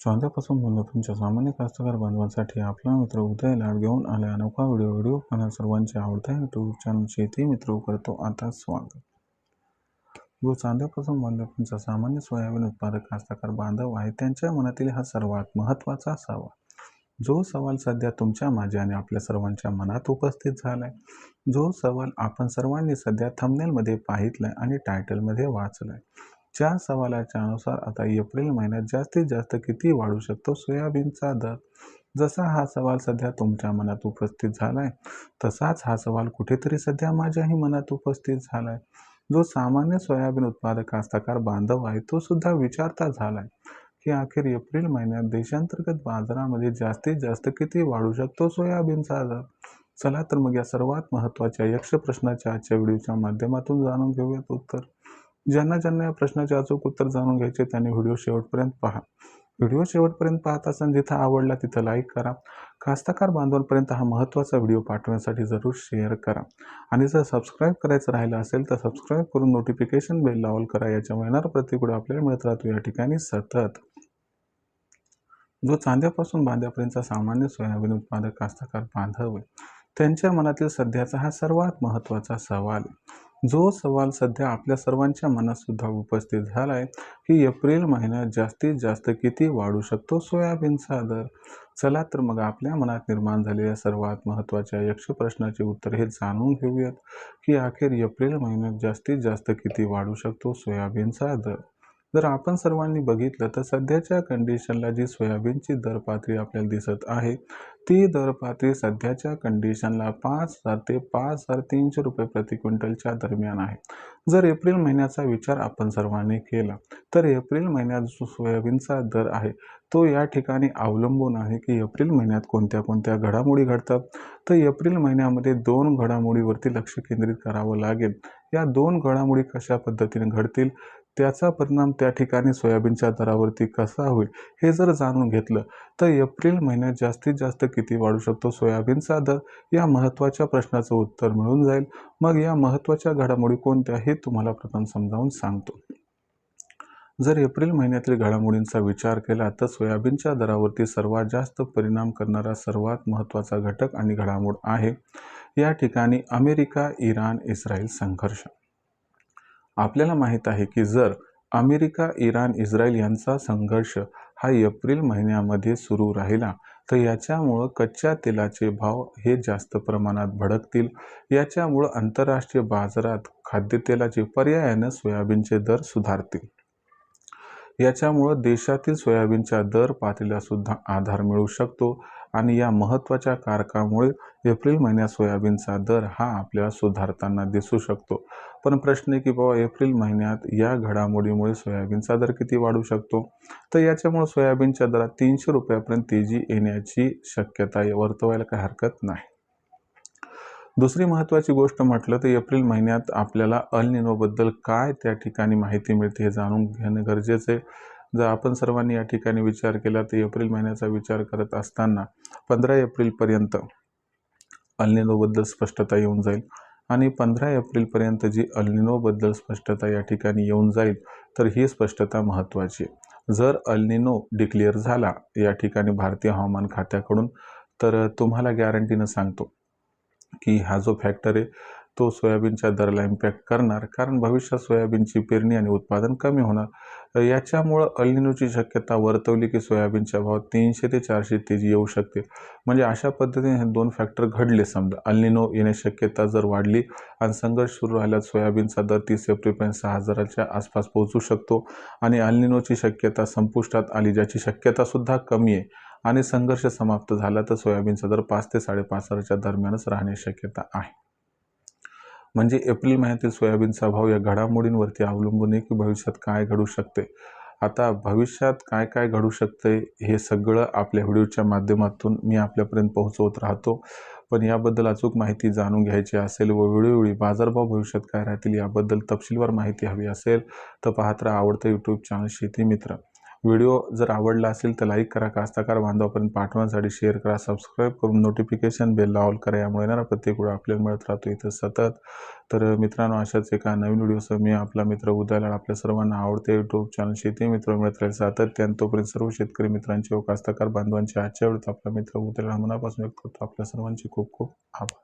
चांद्यापासून तुमच्या सामान्य कास्तकार बांधवांसाठी आपला मित्र उदय लाड घेऊन आले अनोखा व्हिडिओ पाहण्या सर्वांचे आवडता यूट्यूब चॅनल शेती मित्र करतो आता स्वागत। जो चांद्यापासून तुमचा सामान्य सोयाबीन उत्पादक कास्तकार बांधव आहे त्यांच्या मनातील हा सर्वात महत्त्वाचा सवाल, जो सवाल सध्या तुमच्या माझ्या आणि आपल्या सर्वांच्या मनात उपस्थित झालाय, जो सवाल आपण सर्वांनी सध्या थंबनेलमध्ये पाहितलाय आणि टायटलमध्ये वाचलाय। ज्या सवालाच्या अनुसार आता एप्रिल महिन्यात जास्तीत जास्त किती वाढू शकतो सोयाबीनचा दर। जसा हा सवाल सध्या तुमच्या मनात उपस्थित झालाय, तसाच हा सवाल कुठेतरी सध्या माझ्याही मनात उपस्थित झालाय। जो सामान्य सोयाबीन उत्पादक कास्तकार बांधव आहे तो सुद्धा विचारता झालाय की अखेर एप्रिल महिन्यात देशांतर्गत बाजारामध्ये जास्तीत जास्त किती वाढू शकतो सोयाबीनचा दर। चला तर मग या सर्वात महत्त्वाच्या यक्ष प्रश्नाच्या आजच्या व्हिडिओच्या माध्यमातून जाणून घेऊयात उत्तर। ज्यांना या प्रश्नाचे अचूक उत्तर जाणून घ्यायचे त्यांनी व्हिडिओ शेवटपर्यंत पहा। व्हिडिओ शेवटपर्यंत पाहत असताना जिथं आवडला तिथं लाईक करा। कास्तकार बांधवांपर्यंत हा महत्त्वाचा व्हिडिओ पाठवण्यासाठी जरूर शेअर करा आणि जर सबस्क्राईब करायचं राहिलं असेल तर सबस्क्राईब करून नोटिफिकेशन बेल ऑल करा। याच्यामुळे येणारा प्रत्येक व्हिडिओ आपल्याला मिळत राहतो या ठिकाणी सतत। जो चांद्यापासून बांध्यापर्यंतचा सामान्य सोयाबीन उत्पादक कास्तकार बांधव आहे त्यांच्या मनातील सध्याचा हा सर्वात महत्त्वाचा सवाल आहे, जो सवाल सध्या आपल्या सर्वांच्या मनात सुद्धा उपस्थित झाला आहे की एप्रिल महिन्यात जास्तीत जास्त किती वाढू शकतो सोयाबीनचा दर। चला तर मग आपल्या मनात निर्माण झालेल्या सर्वात महत्त्वाच्या यक्ष प्रश्नाचे उत्तर हे जाणून घेऊयात की अखेर एप्रिल महिन्यात जास्तीत जास्त किती वाढू शकतो सोयाबीनचा दर। जर आपण सर्वांनी बघितलं तर सध्याच्या कंडिशनला जी सोयाबीनची दर पातळी आपल्याला दिसत आहे ती दर पातळी सध्याच्या कंडिशनला 5,000 ते 5,300 रुपये प्रति क्विंटलच्या दरम्यान आहे। जर एप्रिल महिन्याचा विचार आपण सर्वांनी केला तर एप्रिल महिन्यात जो सोयाबीनचा दर आहे तो या ठिकाणी अवलंबून आहे की एप्रिल महिन्यात कोणत्या घडामोडी घडतात। तर एप्रिल महिन्यामध्ये 2 घडामोडीवरती लक्ष केंद्रित करावं लागेल। या 2 घडामोडी कशा पद्धतीने घडतील, त्याचा परिणाम त्या ठिकाणी सोयाबीनच्या दरावरती कसा होईल हे जर जाणून घेतलं तर एप्रिल महिन्यात जास्तीत जास्त किती वाढू शकतो सोयाबीनचा दर या महत्त्वाच्या प्रश्नाचं उत्तर मिळून जाईल। मग या महत्त्वाच्या घडामोडी कोणत्या हे तुम्हाला प्रथम समजावून सांगतो। जर एप्रिल महिन्यातील घडामोडींचा विचार केला तर सोयाबीनच्या दरावरती सर्वात जास्त परिणाम करणारा सर्वात महत्त्वाचा घटक आणि घडामोड आहे या ठिकाणी अमेरिका इराण इस्रायल संघर्ष। आपल्याला माहित आहे की जर अमेरिका इराण इस्रायल यांचा संघर्ष हा एप्रिल महिन्यामध्ये सुरू राहिला तर याच्यामुळं कच्च्या तेलाचे भाव हे जास्त प्रमाणात भडकतील। याच्यामुळं आंतरराष्ट्रीय बाजारात खाद्यतेलाचे पर्यायाने सोयाबीनचे दर सुधारतील। याच्यामुळं देशातील सोयाबीनच्या दर पातळीला सुद्धा आधार मिळू शकतो आणि या महत्त्वाच्या कारकामुळे एप्रिल महिन्यात सोयाबीनचा दर हा आपल्याला सुधारताना दिसू शकतो। पण प्रश्न आहे की बाबा एप्रिल महिन्यात या घडामोडीमुळे सोयाबीनचा दर किती वाढू शकतो, तर याच्यामुळे सोयाबीनच्या दरात 300 रुपयापर्यंत तेजी येण्याची शक्यता वर्तवायला काही हरकत नाही। दुसरी महत्त्वाची गोष्ट म्हटलं तर एप्रिल महिन्यात आपल्याला अल निनो बद्दल काय त्या ठिकाणी माहिती मिळते हे जाणून घेणं गरजेचं आहे। जर आपण सर्वांनी या ठिकाणी विचार केला तर एप्रिल महिन्याचा विचार करत असताना 15 एप्रिलपर्यंत अल निनो बद्दल स्पष्टता येऊन जाईल आणि 15 एप्रिलपर्यंत जी अल निनो बद्दल स्पष्टता या ठिकाणी येऊन जाईल तर ही स्पष्टता महत्त्वाची आहे। जर अल निनो डिक्लेअर झाला या ठिकाणी भारतीय हवामान खात्याकडून तर तुम्हाला गॅरंटीनं सांगतो की हा जो फॅक्टर आहे तो सोयाबीनच्या दराला इम्पॅक्ट करणार, कारण भविष्यात सोयाबीनची पेरणी आणि उत्पादन कमी होणार। याच्यामुळं अल निनोची शक्यता वर्तवली की सोयाबीनच्या भावात 300 ते 400 तेजी येऊ शकते। म्हणजे अशा पद्धतीने हे 2 फॅक्टर घडले, समजा अल निनो येण्याची शक्यता जर वाढली आणि संघर्ष सुरू राहिल्यास सोयाबीनचा दर 30 एप्रिलपर्यंत 6,000च्या आसपास पोहोचू शकतो आणि अल निनोची शक्यता संपुष्टात आली ज्याची शक्यता सुद्धा कमी आहे आणि संघर्ष समाप्त झाला तर सोयाबीनचा दर 5 ते 5,500च्या दरम्यानच राहण्याची शक्यता आहे। म्हणजे एप्रिल महिन्यातील सोयाबीनचा भाव या घडामोडींवरती अवलंबून आहे की भविष्यात काय घडू शकते। आता भविष्यात काय घडू शकते हे सगळं आपल्या व्हिडिओच्या माध्यमातून मी आपल्यापर्यंत पोहोचवत राहतो। पण याबद्दल अचूक माहिती जाणून घ्यायची असेल व वेळोवेळी बाजारभाव भविष्यात काय राहतील याबद्दल तपशीलवार माहिती हवी असेल तर पाहत राहा आवडतं यूट्यूब चॅनल शेती मित्र व्हिडिओ जर आवडला असेल तर लाईक करा, कास्तकार बांधवापर्यंत पाठवण्यासाठी शेअर करा, सबस्क्राईब करून नोटिफिकेशन बेल ऑल करा. यामुळे येणारा प्रत्येक व्हिडिओ आपल्याला मिळत राहतो इथं सतत. तर मित्रांनो, अशाच एका नवीन व्हिडिओसह मी आपला मित्र उदय आपल्या सर्वांना आवडते यूट्यूब चॅनल शेती मित्र मिळत राहील सातत्याने. तोपर्यंत सर्व शेतकरी मित्रांचे व कास्तकार बांधवांचे आजच्या व्हिडिओत आपला मित्र उदय मनापासून व्यक्त करतो. आपल्या सर्वांचे खूप खूप आभार.